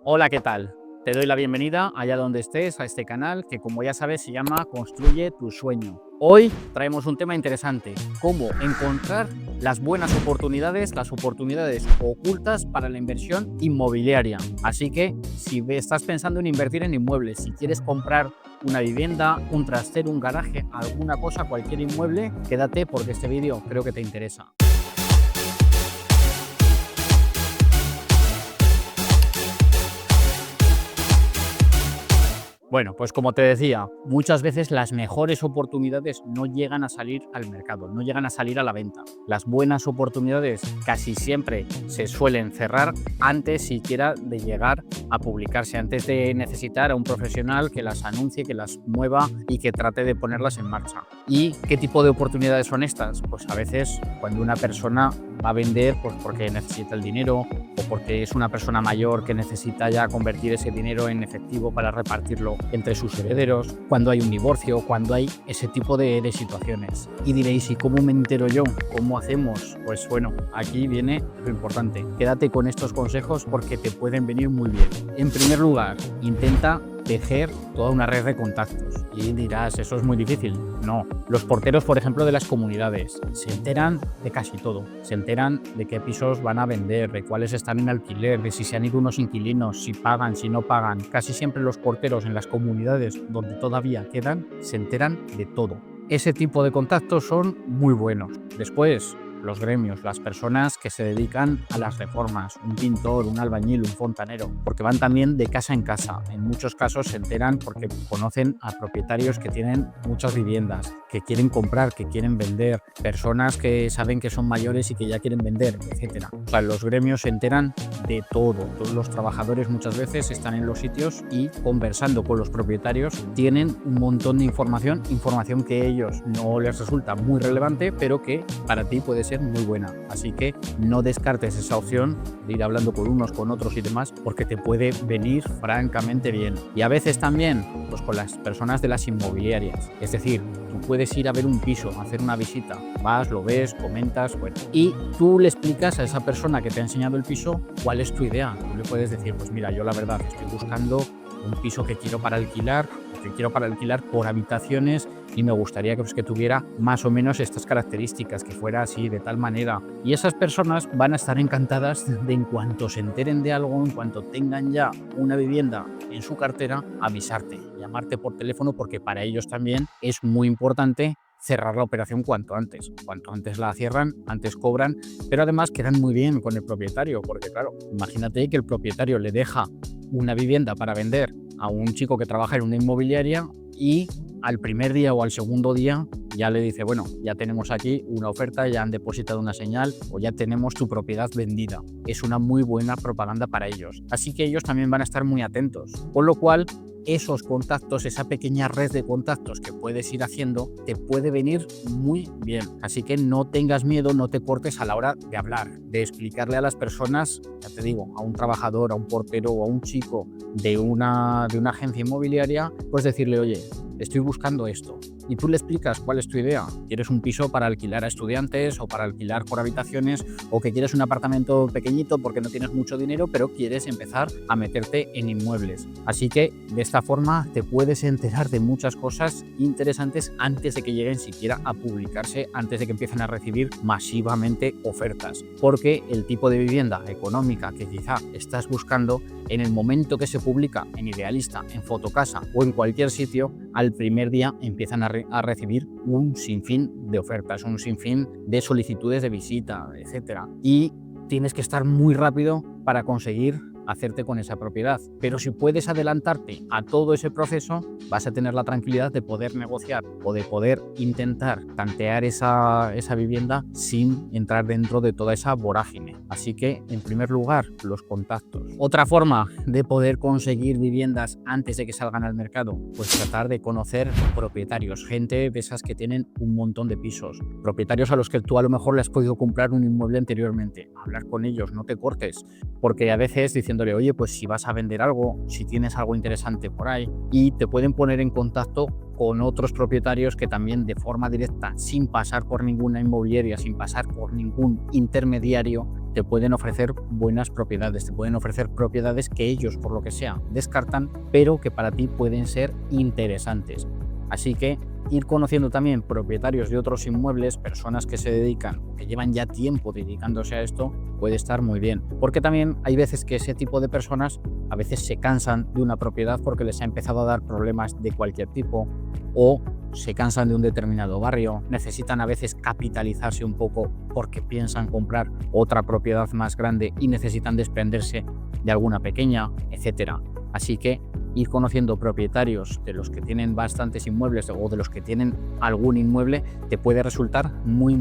Hola, ¿qué tal? Te doy la bienvenida allá donde estés a este canal que, como ya sabes, se llama Construye tu sueño. Hoy traemos un tema interesante: cómo encontrar las buenas oportunidades, las oportunidades ocultas para la inversión inmobiliaria. Así que si estás pensando en invertir en inmuebles, si quieres comprar una vivienda, un trastero, un garaje, alguna cosa, cualquier inmueble, quédate porque este vídeo creo que te interesa. Bueno, pues como te decía, muchas veces las mejores oportunidades no llegan a salir al mercado, no llegan a salir a la venta. Las buenas oportunidades casi siempre se suelen cerrar antes siquiera de llegar a publicarse, antes de necesitar a un profesional que las anuncie, que las mueva y que trate de ponerlas en marcha. ¿Y qué tipo de oportunidades son estas? Pues a veces cuando una persona va a vender pues porque necesita el dinero o porque es una persona mayor que necesita ya convertir ese dinero en efectivo para repartirlo entre sus herederos, cuando hay un divorcio, cuando hay ese tipo de situaciones. Y diréis, ¿y cómo me entero yo? ¿Cómo hacemos? Pues bueno, aquí viene lo importante. Quédate con estos consejos porque te pueden venir muy bien. En primer lugar, intenta tejer toda una red de contactos. Y dirás, eso es muy difícil. No. Los porteros, por ejemplo, de las comunidades se enteran de casi todo. Se enteran de qué pisos van a vender, de cuáles están en alquiler, de si se han ido unos inquilinos, si pagan, si no pagan. Casi siempre los porteros en las comunidades donde todavía quedan se enteran de todo. Ese tipo de contactos son muy buenos. Después, los gremios, las personas que se dedican a las reformas, un pintor, un albañil, un fontanero, porque van también de casa en casa. En muchos casos se enteran porque conocen a propietarios que tienen muchas viviendas, que quieren comprar, que quieren vender, personas que saben que son mayores y que ya quieren vender, etc. O sea, los gremios se enteran de todo. Todos los trabajadores muchas veces están en los sitios y conversando con los propietarios tienen un montón de información que a ellos no les resulta muy relevante, pero que para ti puede ser muy buena. Así que no descartes esa opción de ir hablando con unos, con otros y demás, porque te puede venir francamente bien. Y a veces también pues con las personas de las inmobiliarias. Es decir, tú puedes ir a ver un piso, hacer una visita, vas, lo ves, comentas, bueno, y tú le explicas a esa persona que te ha enseñado el piso cuál es tu idea. Tú le puedes decir, pues mira, yo la verdad estoy buscando un piso que quiero para alquilar, por habitaciones, y me gustaría que tuviera más o menos estas características, que fuera así, de tal manera. Y esas personas van a estar encantadas de, en cuanto se enteren de algo, en cuanto tengan ya una vivienda en su cartera, avisarte, llamarte por teléfono, porque para ellos también es muy importante cerrar la operación cuanto antes. Cuanto antes la cierran, antes cobran, pero además quedan muy bien con el propietario, porque claro, imagínate que el propietario le deja una vivienda para vender a un chico que trabaja en una inmobiliaria y al primer día o al segundo día ya le dice, bueno, ya tenemos aquí una oferta, ya han depositado una señal o ya tenemos tu propiedad vendida. Es una muy buena propaganda para ellos. Así que ellos también van a estar muy atentos. Con lo cual, esos contactos, esa pequeña red de contactos que puedes ir haciendo, te puede venir muy bien. Así que no tengas miedo, no te cortes a la hora de hablar, de explicarle a las personas, ya te digo, a un trabajador, a un portero o a un chico de una agencia inmobiliaria, pues decirle, oye, estoy buscando esto. Y tú le explicas cuál es tu idea. ¿Quieres un piso para alquilar a estudiantes o para alquilar por habitaciones? ¿O que quieres un apartamento pequeñito porque no tienes mucho dinero, pero quieres empezar a meterte en inmuebles? Así que de esta forma te puedes enterar de muchas cosas interesantes antes de que lleguen siquiera a publicarse, antes de que empiecen a recibir masivamente ofertas. Porque el tipo de vivienda económica que quizá estás buscando, en el momento que se publica en Idealista, en Fotocasa o en cualquier sitio, al primer día empiezan a recibir un sinfín de ofertas, un sinfín de solicitudes de visita, etcétera. Y tienes que estar muy rápido para conseguir hacerte con esa propiedad. Pero si puedes adelantarte a todo ese proceso, vas a tener la tranquilidad de poder negociar o de poder intentar tantear esa vivienda sin entrar dentro de toda esa vorágine. Así que, en primer lugar, los contactos. Otra forma de poder conseguir viviendas antes de que salgan al mercado, pues tratar de conocer propietarios, gente de esas que tienen un montón de pisos, propietarios a los que tú a lo mejor le has podido comprar un inmueble anteriormente. Hablar con ellos, no te cortes, porque a veces diciéndole, oye, pues si vas a vender algo, si tienes algo interesante por ahí, y te pueden poner en contacto con otros propietarios que también de forma directa, sin pasar por ninguna inmobiliaria, sin pasar por ningún intermediario, te pueden ofrecer buenas propiedades, te pueden ofrecer propiedades que ellos, por lo que sea, descartan, pero que para ti pueden ser interesantes. Así que ir conociendo también propietarios de otros inmuebles, personas que se dedican, que llevan ya tiempo dedicándose a esto, puede estar muy bien. Porque también hay veces que ese tipo de personas a veces se cansan de una propiedad porque les ha empezado a dar problemas de cualquier tipo, o se cansan de un determinado barrio, necesitan a veces capitalizarse un poco porque piensan comprar otra propiedad más grande y necesitan desprenderse de alguna pequeña, etcétera. Así que ir conociendo propietarios de los que tienen bastantes inmuebles o de los que tienen algún inmueble te puede resultar muy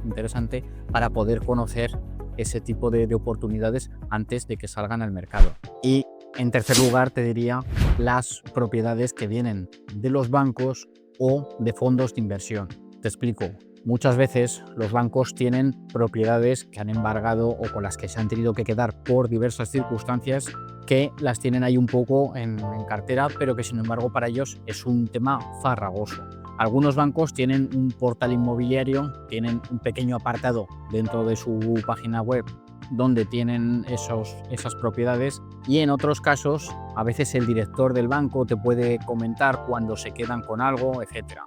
interesante para poder conocer ese tipo de oportunidades antes de que salgan al mercado. Y en tercer lugar te diría las propiedades que vienen de los bancos o de fondos de inversión. Te explico. Muchas veces los bancos tienen propiedades que han embargado o con las que se han tenido que quedar por diversas circunstancias, que las tienen ahí un poco en cartera, pero que sin embargo para ellos es un tema farragoso. Algunos bancos tienen un portal inmobiliario, tienen un pequeño apartado dentro de su página web donde tienen esas propiedades, y en otros casos a veces el director del banco te puede comentar cuando se quedan con algo, etcétera.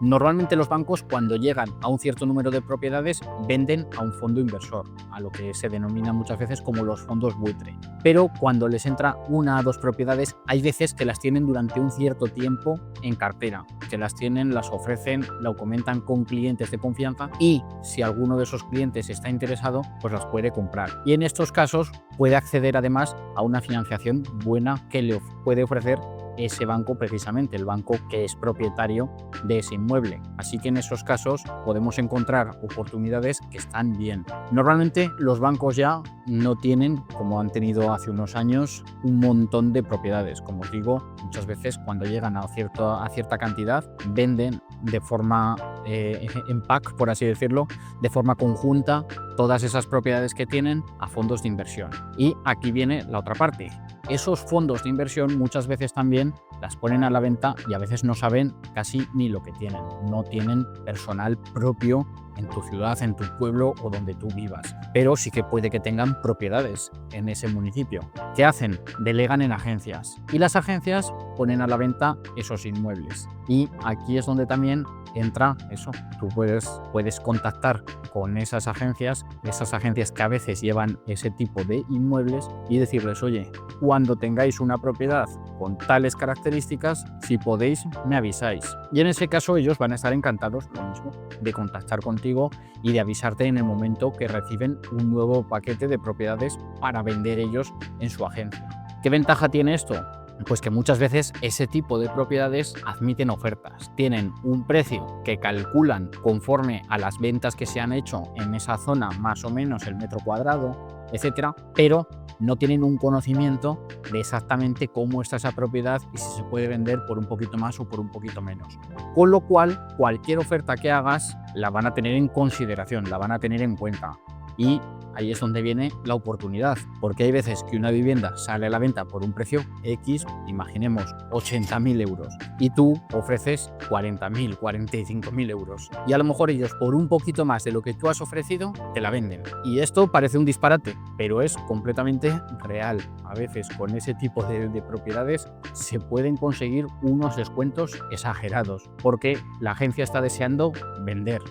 Normalmente los bancos, cuando llegan a un cierto número de propiedades, venden a un fondo inversor, a lo que se denomina muchas veces como los fondos buitre. Pero cuando les entra una o dos propiedades, hay veces que las tienen durante un cierto tiempo en cartera, que las tienen, las ofrecen, lo comentan con clientes de confianza, y si alguno de esos clientes está interesado, pues las puede comprar. Y en estos casos puede acceder además a una financiación buena que le puede ofrecer ese banco, precisamente el banco que es propietario de ese inmueble. Así que en esos casos podemos encontrar oportunidades que están bien. Normalmente los bancos ya no tienen, como han tenido hace unos años, un montón de propiedades. Como os digo, muchas veces cuando llegan a cierta cantidad, venden de forma en pack, por así decirlo, de forma conjunta todas esas propiedades que tienen a fondos de inversión. Y aquí viene la otra parte. Esos fondos de inversión muchas veces también las ponen a la venta y a veces no saben casi ni lo que tienen. No tienen personal propio en tu ciudad, en tu pueblo o donde tú vivas, pero sí que puede que tengan propiedades en ese municipio. ¿Qué hacen? Delegan en agencias, y las agencias ponen a la venta esos inmuebles. Y aquí es donde también entra eso. Tú puedes contactar con esas agencias que a veces llevan ese tipo de inmuebles, y decirles: oye, cuando tengáis una propiedad con tales características, si podéis, me avisáis. Y en ese caso ellos van a estar encantados, lo mismo, de contactar contigo y de avisarte en el momento que reciben un nuevo paquete de propiedades para vender ellos en su agencia. ¿Qué ventaja tiene esto? Pues que muchas veces ese tipo de propiedades admiten ofertas, tienen un precio que calculan conforme a las ventas que se han hecho en esa zona, más o menos el metro cuadrado, etcétera, pero no tienen un conocimiento de exactamente cómo está esa propiedad y si se puede vender por un poquito más o por un poquito menos. Con lo cual, cualquier oferta que hagas la van a tener en consideración, la van a tener en cuenta. Y ahí es donde viene la oportunidad, porque hay veces que una vivienda sale a la venta por un precio X, imaginemos 80.000 euros, y tú ofreces 40.000, 45.000 euros. Y a lo mejor ellos, por un poquito más de lo que tú has ofrecido, te la venden. Y esto parece un disparate, pero es completamente real. A veces con ese tipo de propiedades se pueden conseguir unos descuentos exagerados, porque la agencia está deseando vender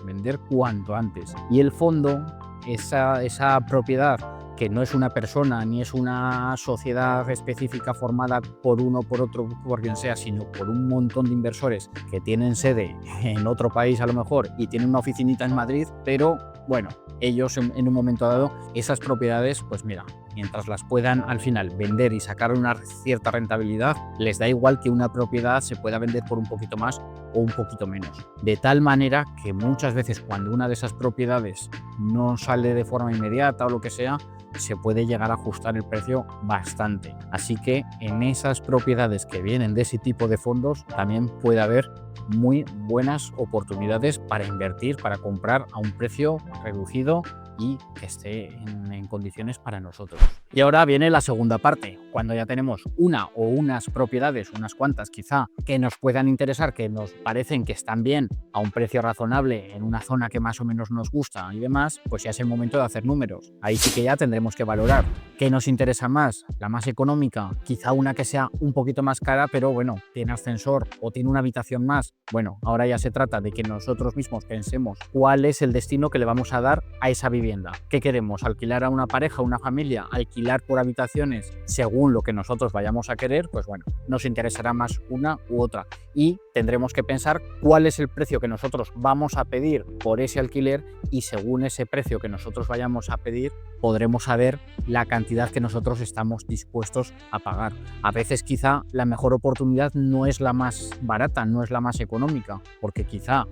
cuanto antes. Y el fondo, esa propiedad, que no es una persona ni es una sociedad específica formada por uno, por otro, por quien sea, sino por un montón de inversores que tienen sede en otro país a lo mejor y tienen una oficinita en Madrid, pero bueno, ellos en un momento dado esas propiedades, pues mira, mientras las puedan al final vender y sacar una cierta rentabilidad, les da igual que una propiedad se pueda vender por un poquito más o un poquito menos. De tal manera que muchas veces cuando una de esas propiedades no sale de forma inmediata o lo que sea, se puede llegar a ajustar el precio bastante. Así que en esas propiedades que vienen de ese tipo de fondos también puede haber muy buenas oportunidades para invertir, para comprar a un precio reducido y que esté en condiciones para nosotros. Y ahora viene la segunda parte, cuando ya tenemos una o unas propiedades, unas cuantas quizá, que nos puedan interesar, que nos parecen que están bien a un precio razonable en una zona que más o menos nos gusta y demás, pues ya es el momento de hacer números. Ahí sí que ya tendremos que valorar qué nos interesa más, la más económica, quizá una que sea un poquito más cara, pero bueno, tiene ascensor o tiene una habitación más. Bueno, ahora ya se trata de que nosotros mismos pensemos cuál es el destino que le vamos a dar a esa vivienda. ¿Qué queremos? ¿Alquilar a una pareja, a una familia? ¿Alquilar por habitaciones? Según lo que nosotros vayamos a querer, pues bueno, nos interesará más una u otra. Y tendremos que pensar cuál es el precio que nosotros vamos a pedir por ese alquiler y según ese precio que nosotros vayamos a pedir, podremos saber la cantidad que nosotros estamos dispuestos a pagar. A veces quizá la mejor oportunidad no es la más barata, no es la más económica, porque quizá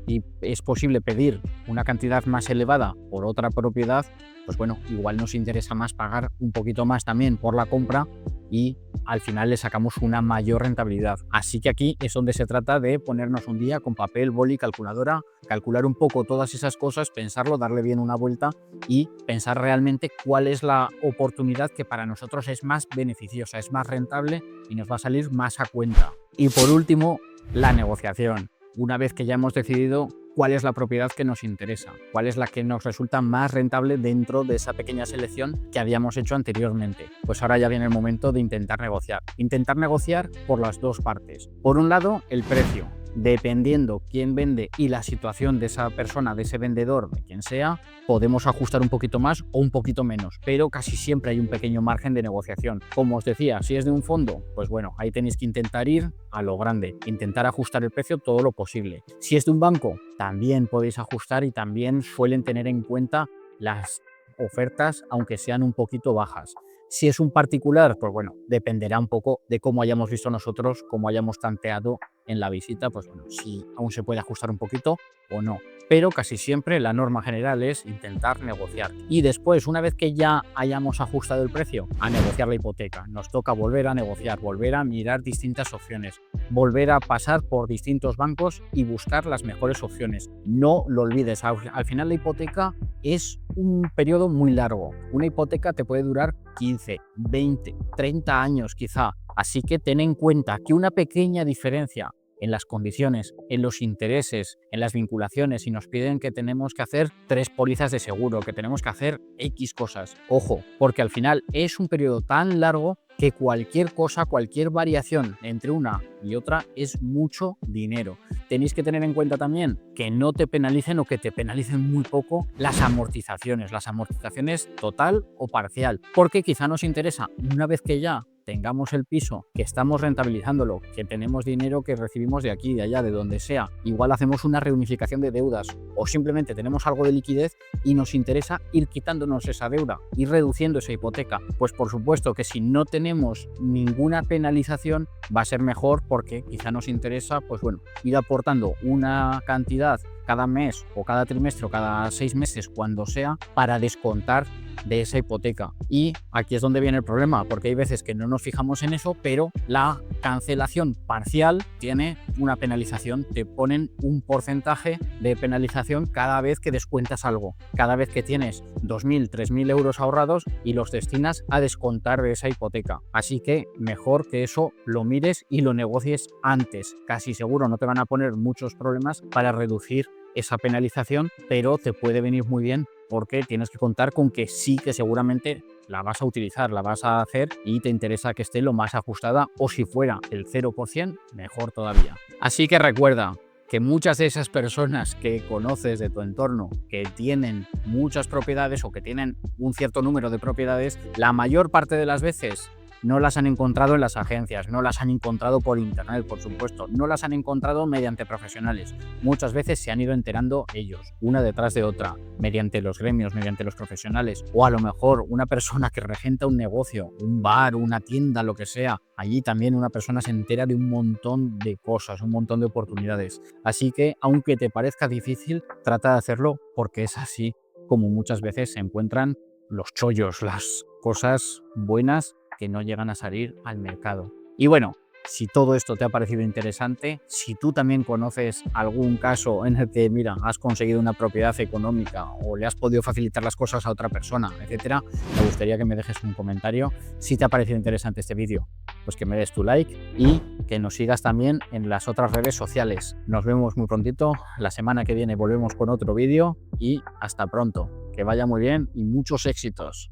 y es posible pedir una cantidad más elevada por otra propiedad, pues bueno, igual nos interesa más pagar un poquito más también por la compra y al final le sacamos una mayor rentabilidad. Así que aquí es donde se trata de ponernos un día con papel, boli, calculadora, calcular un poco todas esas cosas, pensarlo, darle bien una vuelta y pensar realmente cuál es la oportunidad que para nosotros es más beneficiosa, es más rentable y nos va a salir más a cuenta. Y por último, la negociación. Una vez que ya hemos decidido cuál es la propiedad que nos interesa, cuál es la que nos resulta más rentable dentro de esa pequeña selección que habíamos hecho anteriormente. Pues ahora ya viene el momento de intentar negociar. Intentar negociar por las dos partes. Por un lado, el precio. Dependiendo quién vende y la situación de esa persona, de ese vendedor, de quien sea, podemos ajustar un poquito más o un poquito menos, pero casi siempre hay un pequeño margen de negociación. Como os decía, si es de un fondo, pues bueno, ahí tenéis que intentar ir a lo grande, intentar ajustar el precio todo lo posible. Si es de un banco, también podéis ajustar y también suelen tener en cuenta las ofertas, aunque sean un poquito bajas. Si es un particular, pues bueno, dependerá un poco de cómo hayamos visto nosotros, cómo hayamos tanteado en la visita, pues bueno, si aún se puede ajustar un poquito o no. Pero casi siempre la norma general es intentar negociar. Y después, una vez que ya hayamos ajustado el precio, a negociar la hipoteca. Nos toca volver a negociar, volver a mirar distintas opciones, volver a pasar por distintos bancos y buscar las mejores opciones. No lo olvides, al final la hipoteca es un periodo muy largo. Una hipoteca te puede durar 15, 20, 30 años quizá. Así que ten en cuenta que una pequeña diferencia en las condiciones, en los intereses, en las vinculaciones, y nos piden que tenemos que hacer 3 pólizas de seguro, que tenemos que hacer X cosas. Ojo, porque al final es un periodo tan largo que cualquier cosa, cualquier variación entre una y otra es mucho dinero. Tenéis que tener en cuenta también que no te penalicen o que te penalicen muy poco las amortizaciones total o parcial, porque quizá nos interesa una vez que ya tengamos el piso, que estamos rentabilizándolo, que tenemos dinero que recibimos de aquí, de allá, de donde sea, igual hacemos una reunificación de deudas o simplemente tenemos algo de liquidez y nos interesa ir quitándonos esa deuda, ir reduciendo esa hipoteca, pues por supuesto que si no tenemos ninguna penalización va a ser mejor porque quizá nos interesa, pues bueno, ir aportando una cantidad cada mes o cada trimestre o cada 6 meses, cuando sea, para descontar de esa hipoteca. Y aquí es donde viene el problema, porque hay veces que no nos fijamos en eso, pero la cancelación parcial tiene una penalización. Te ponen un porcentaje de penalización cada vez que descuentas algo, cada vez que tienes 2.000, 3.000 euros ahorrados y los destinas a descontar de esa hipoteca. Así que mejor que eso lo mires y lo negocies antes. Casi seguro no te van a poner muchos problemas para reducir esa penalización, pero te puede venir muy bien porque tienes que contar con que sí, que seguramente la vas a utilizar, la vas a hacer y te interesa que esté lo más ajustada, o si fuera el 0%, mejor todavía. Así que recuerda que muchas de esas personas que conoces de tu entorno que tienen muchas propiedades o que tienen un cierto número de propiedades, la mayor parte de las veces no las han encontrado en las agencias, no las han encontrado por internet, por supuesto, no las han encontrado mediante profesionales. Muchas veces se han ido enterando ellos, una detrás de otra, mediante los gremios, mediante los profesionales, o a lo mejor una persona que regenta un negocio, un bar, una tienda, lo que sea. Allí también una persona se entera de un montón de cosas, un montón de oportunidades. Así que, aunque te parezca difícil, trata de hacerlo porque es así como muchas veces se encuentran los chollos, las cosas buenas que no llegan a salir al mercado. Y bueno, Si todo esto te ha parecido interesante, si tú también conoces algún caso en el que, mira, has conseguido una propiedad económica o le has podido facilitar las cosas a otra persona, etcétera, me gustaría que me dejes un comentario. Si te ha parecido interesante este vídeo, pues que me des tu like y que nos sigas también en las otras redes sociales. Nos vemos muy prontito. La semana que viene volvemos con otro vídeo y hasta pronto. Que vaya muy bien y muchos éxitos.